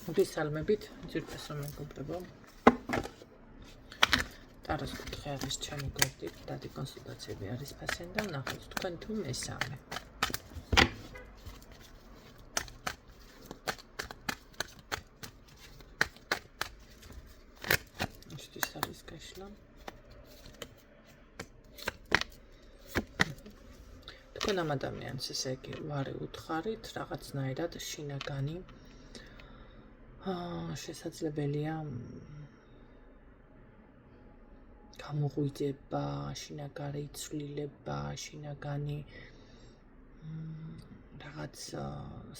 მოგესალმებით, ძირფას რომ მეგობრებო. ტაროს კუთხე არის ჩემი გვერდით, დადი კონსულტაციები არის ფასენ და ნახოთ თქვენ თუ მესამე. ისთვის არის გაშლა. თქვენ ამ ადამიანს ესე იგი ვარი უთხარით, რაღაცნაირად შინაგანი შესაძლებელია გამოღვიძება, შინაგანი ცვლილება, შინაგანი რაღაც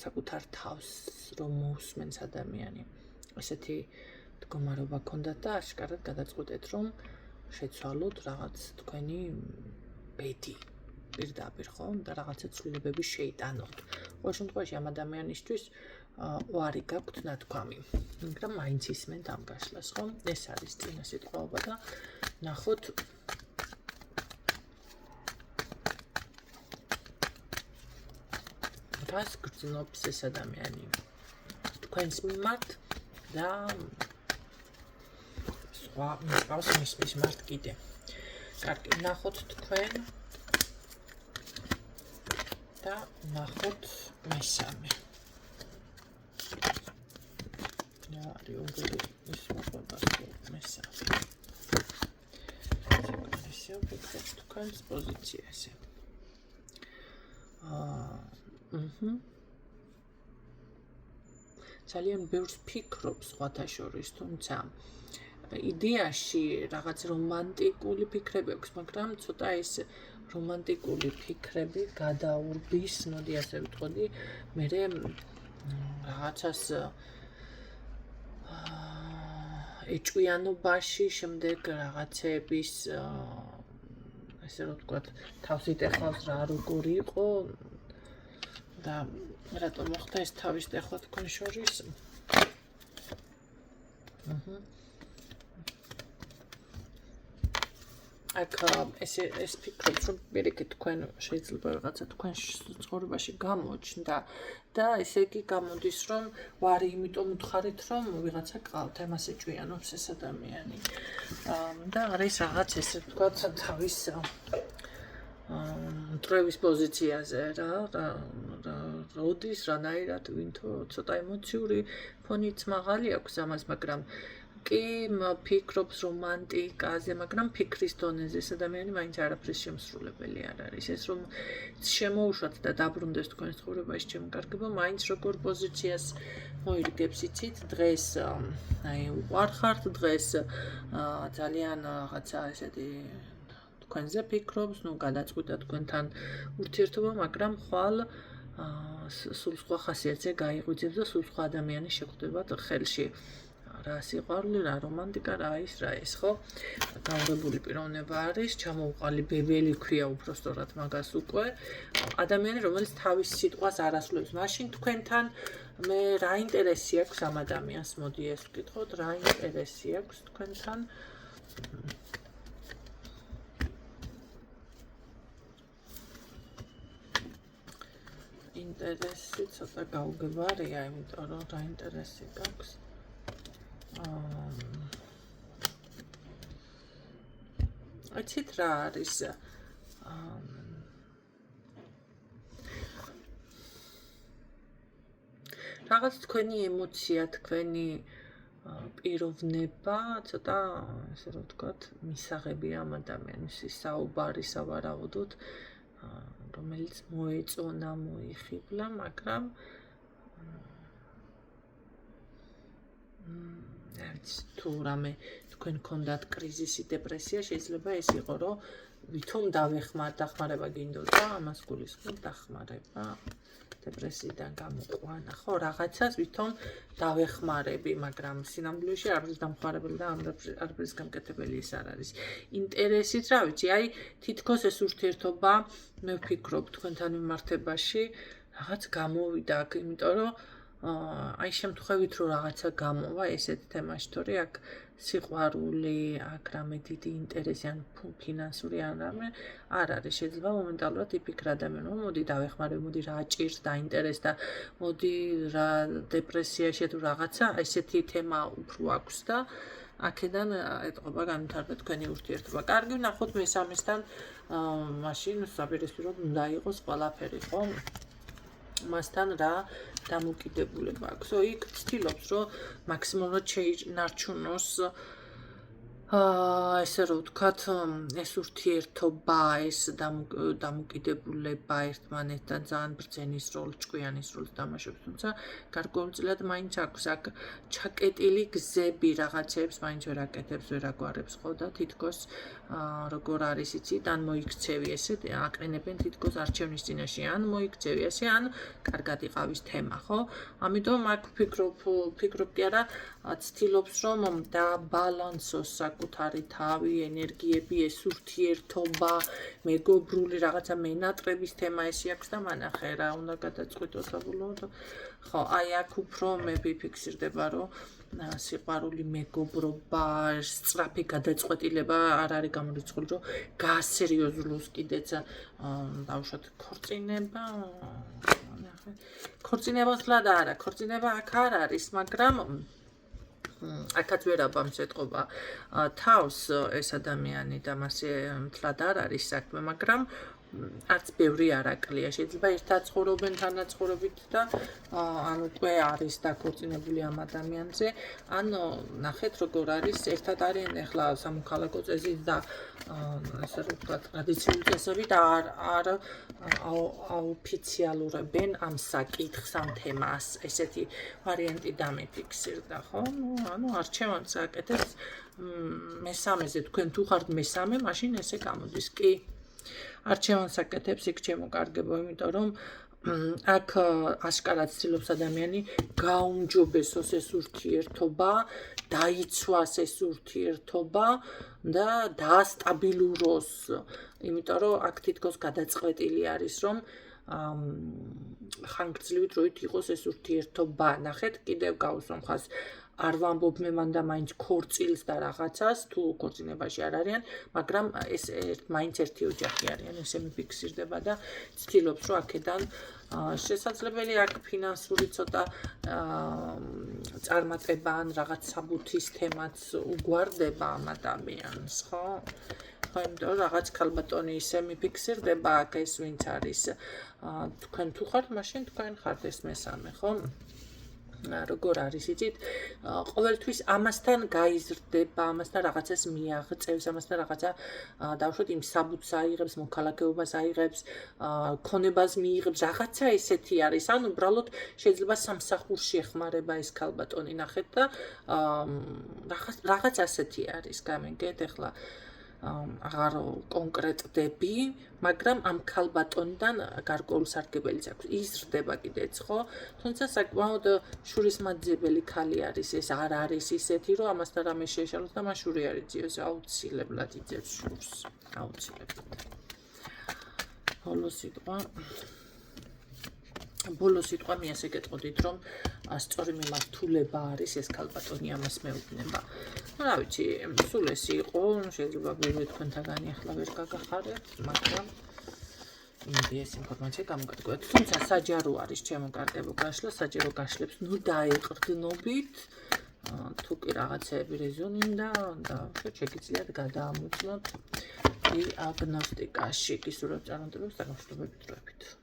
საკუთარ თავს რომ მოусმენს ადამიანი. ესეთი მდგომარეობა გქონდათ და აშკარად გადაწყვეტეთ რომ შეცვალოთ რაღაც თქვენი ბედი პირდაპირ ხო და რაღაცა ცვლილებები შეიტანოთ. ყოველ შემთხვევაში ამ ადამიანისთვის უარი გაქვთ ნათქვამი, მაგრამ მაინც ისმენთ ამ გაშლას, ხო? ეს არის წინა სიტყვაობა და ნახოთ რას გრძნობს ეს ადამიანი თქვენს მიმართ და სხვა მსგავს მის მიმართ კიდე. კარგი, ნახოთ თქვენ და ნახოთ მესამე. არის უგები ის მოყვებას მესამე. ისე ვფიქრობ თქვენს პოზიციაზე. ძალიან ბევრს ფიქრობს სხვათა შორის, თუმცა იდეაში რაღაც რომანტიკული ფიქრები აქვს, მაგრამ ცოტა ეს რომანტიკული ფიქრები გადაურბის, მოდი ასე ვიტყოდი, მე რაღაცას ეჭვიანობაში, შემდეგ რაღაცების ესე რომ ვთქვათ, თავს იტეხავს რა როგორი იყო და რატომ მოხდა ეს თავის ტეხვა თქვენ შორის? აქ ეს ფიქრობს რომ პირიქით თქვენ შეიძლება რაღაცა თქვენ ცხოვრებაში გამოჩნდა და ესე იგი გამოდის რომ ვარი იმიტომ უთხარით რომ ვიღაცა გყავთ, ამას ეჭვიანობს ეს ადამიანი. და არის რაღაც ესე ვთქვათ თავის მტრევის პოზიციაზე რა როდის რანაირად ვინთო ცოტა ემოციური ფონიც მაღალი აქვს ამას, მაგრამ კი ფიქრობს რომანტიკაზე, მაგრამ ფიქრის დონეზე ეს ადამიანი მაინც არაფრის შემსრულებელი არ არის. ეს რომ შემოუშვათ და დაბრუნდეს თქვენს ცხოვრებაში ჩემი კარგებო, მაინც როგორ პოზიციას მოირგებს იცით, დღეს აი უყარხართ, დღეს ძალიან რაღაცა ესეთი თქვენზე ფიქრობს, ნუ გადაწყვიტა თქვენთან ურთიერთობა, მაგრამ ხვალ სულ სხვა ხასიათზე გაიღვიძებს და სულ სხვა ადამიანი შეხვდებათ ხელში. რა სიყვარული, რა რომანტიკა, რა ის, ხო? გაურებული პიროვნება არის, ჩამოუყალი ბებელი ქვია უბრალოდ მაგას უკვე. ადამიანი, რომელიც თავის სიტყვას არ ასრულებს, მაშინ თქვენთან მე რა ინტერესი აქვს ამ ადამიანს, მოდი ეს ვკითხოთ, რა ინტერესი აქვს თქვენთან? ინტერესი ცოტა გაუგებარია, იმიტომ რომ რა ინტერესი გაქვს? იცით რა არის? რაღაც თქვენი ემოცია, თქვენი პიროვნება, ცოტა ესე რომ ვთქვათ, მისაღებია ამ ადამიანის საუბარი სავარაუდოდ, რომელიც მოეწონა, მოიხიბლა, მაგრამ თუ რამე თქვენ გქონდათ კრიზისი, დეპრესია, შეიძლება ეს იყო, რომ ვითომ დახმარება გინდოდა, ამას გულისხმობ დახმარება, დეპრესიიდან გამოყვანა, ხო, რაღაცას ვითომ დავეხმარები, მაგრამ სინამდვილეში არაფრის დამხმარებელი და არაფრის გამკეთებელი ეს არ არის. ინტერესით, რა ვიცი, აი თითქოს ეს ურთიერთობა მე ვფიქრობ თქვენთან მიმართებაში რაღაც გამოვიდა აქ, იმიტომ რომ აი შემთხვევით რომ რაღაცა გამოვა ესეთ თემაში, თორე აქ სიყვარული, აქ რამე დიდი ინტერესი ან ფინანსური ან რამე არ არის. შეიძლება მომენტალურად იფიქრა ადამიანი, მოდი დავეხმარე, მოდი რა ჭირს დაინტერეს და მოდი რა დეპრესიაში თუ რაღაცა, ესეთი თემა უფრო აქვს და აქედან ეტყობა განვითარდა თქვენი ურთიერთობა. კარგი, ვნახოთ მესამესთან, მაშინ საპირისპიროდ უნდა იყოს ყველაფერი, ხო? მასთან რა დამოკიდებულება აქვს. იქ ცდილობს, რომ მაქსიმალურად შეინარჩუნოს ესე რომ ვთქვათ, ეს ურთიერთობა, ეს დამოკიდებულება ერთმანეთთან ძალიან ბრძენის როლს, ჭკვიანის როლს თამაშობს, თუმცა გარკვეულწილად მაინც აქვს აქ ჩაკეტილი გზები რაღაცებს, მაინც ვერ აკეთებს, ვერ აგვარებს, ხო და თითქოს როგორ არის იცით, ან მოიქცევი ესე, აყენებენ თითქოს არჩევნის წინაშე, ან მოიქცევი ესე, ან კარგად იყავის თემა, ხო? ამიტომ აქ ვფიქრობ კი არა, ცდილობს რომ დააბალანსოს საკუთარი თავი, ენერგიები, ეს ურთიერთობა, მეგობრული რაღაცა მენატრების თემა ესე აქვს და მანახე რა უნდა გადაწყვიტოს საბოლოოდ. ხო, აი აქ უფრო მე ვიფიქსირდება, რომ სიყვარული, მეგობრობა, სწრაფი გადაწყვეტილება არ არის გამორიცხული, რომ გაასერიოზულოს კიდეც დავუშვათ ქორწინება. ქორწინებას თლად არა, ქორწინება აქ არ არის, მაგრამ აქაც ვერ აბამს ეტყობა თავს ეს ადამიანი და მასე თლად არ არის საქმე, მაგრამ არც ბევრი არ აკლია. შეიძლება ერთად ცხოვრობენ თანაცხოვრებით და ანუ უკვე არის დაქორწინებული ამ ადამიანზე, ან ნახეთ როგორ არის, ერთად არიან ახლა სამოქალაქო წესით და ასე რომ ვთქვათ, ტრადიციული წესებით არ აოფიციალურებენ ამ საკითხს, ამ თემას, ესეთი ვარიანტი დამიფიქსირდა, ხო? ანუ არჩევანს აკეთებს მესამეზე, თქვენ თუ ხართ მესამე, მაშინ ესე გამოდის, კი. არჩევანს აკეთებს იქ ჩემო კარგებო, იმიტომ რომ აქ აშკარად ცდილობს ადამიანი გაუმჯობესოს ეს ურთიერთობა, დაიცვას ეს ურთიერთობა და დაასტაბილუროს, იმიტომ რომ აქ თითქოს გადაწყვეტილი არის, რომ ხანგრძლივი დროით იყოს ეს ურთიერთობა. ნახეთ, კიდევ გავუსვამ ხაზს, არ ვამბობ მე მანდა მაინც ქორწილს და რაღაცას, თუ ქორწინებაში არ არიან, მაგრამ ეს მაინც ერთი ოჯახი არიან, ესე მიფიქსირდება და ცდილობს, რომ აქედან შესაძლებელი აქ ფინანსური ცოტა წარმატება ან რაღაც საბუთის თემაც უგვარდება ამ ადამიანს, ხო? იმიტომ რომ რაღაც ქალბატონი ისე მიფიქსირდება აქ ეს ვინც არის თქვენ თუ ხართ, მაშინ თქვენ ხართ ეს მესამე, ხო? როგორ არის იცით, ყოველთვის ამასთან გაიზრდება, ამასთან რაღაცას მიაღწევს, ამასთან რაღაცა დავუშვათ იმ საბუთს აიღებს, მოქალაქეობას აიღებს, ქონებას მიიღებს, რაღაცა ესეთი არის, ან უბრალოდ შეიძლება სამსახურში ეხმარება ეს ქალბატონი, ნახეთ და რაღაც ასეთი არის, გამიგეთ ახლა აღარ კონკრეტდები, მაგრამ ამ ქალბატონიდან გარკვეული სარგებელიც აქვს. იზრდება კიდეც, ხო? თუმცა საკმაოდ შურისმაძიებელი ქალი არის, ეს არ არის ისეთი, რომ ამასთან რამე შეეშალოს და მას შური არ იძიოს, აუცილებლად იძებს შურს. აუცილებლად. ბოლო სიტყვა მე ასე გეტყოდით, რომ სწორი მიმართულება არის ეს ქალბატონი ამას მეუბნება. რა ვიცი, სულ ეს იყო, შეიძლება ბევრი თქვენთაგანი ახლა ვერ გაგახარებთ, მაგრამ იმედი ეს ინფორმაცია გამოგადგოთ. თუმცა საჯარო არის ჩემო კარგებო გაშლა, საჯარო გაშლებს ნუ დაეყრდნობით, თუ კი რაღაცეები რეზონინდა და შეგიძლიათ გადაამოწმოთ დიაგნოსტიკაში, კი სურათწარმოებებს დაგავშლებებით დროებით.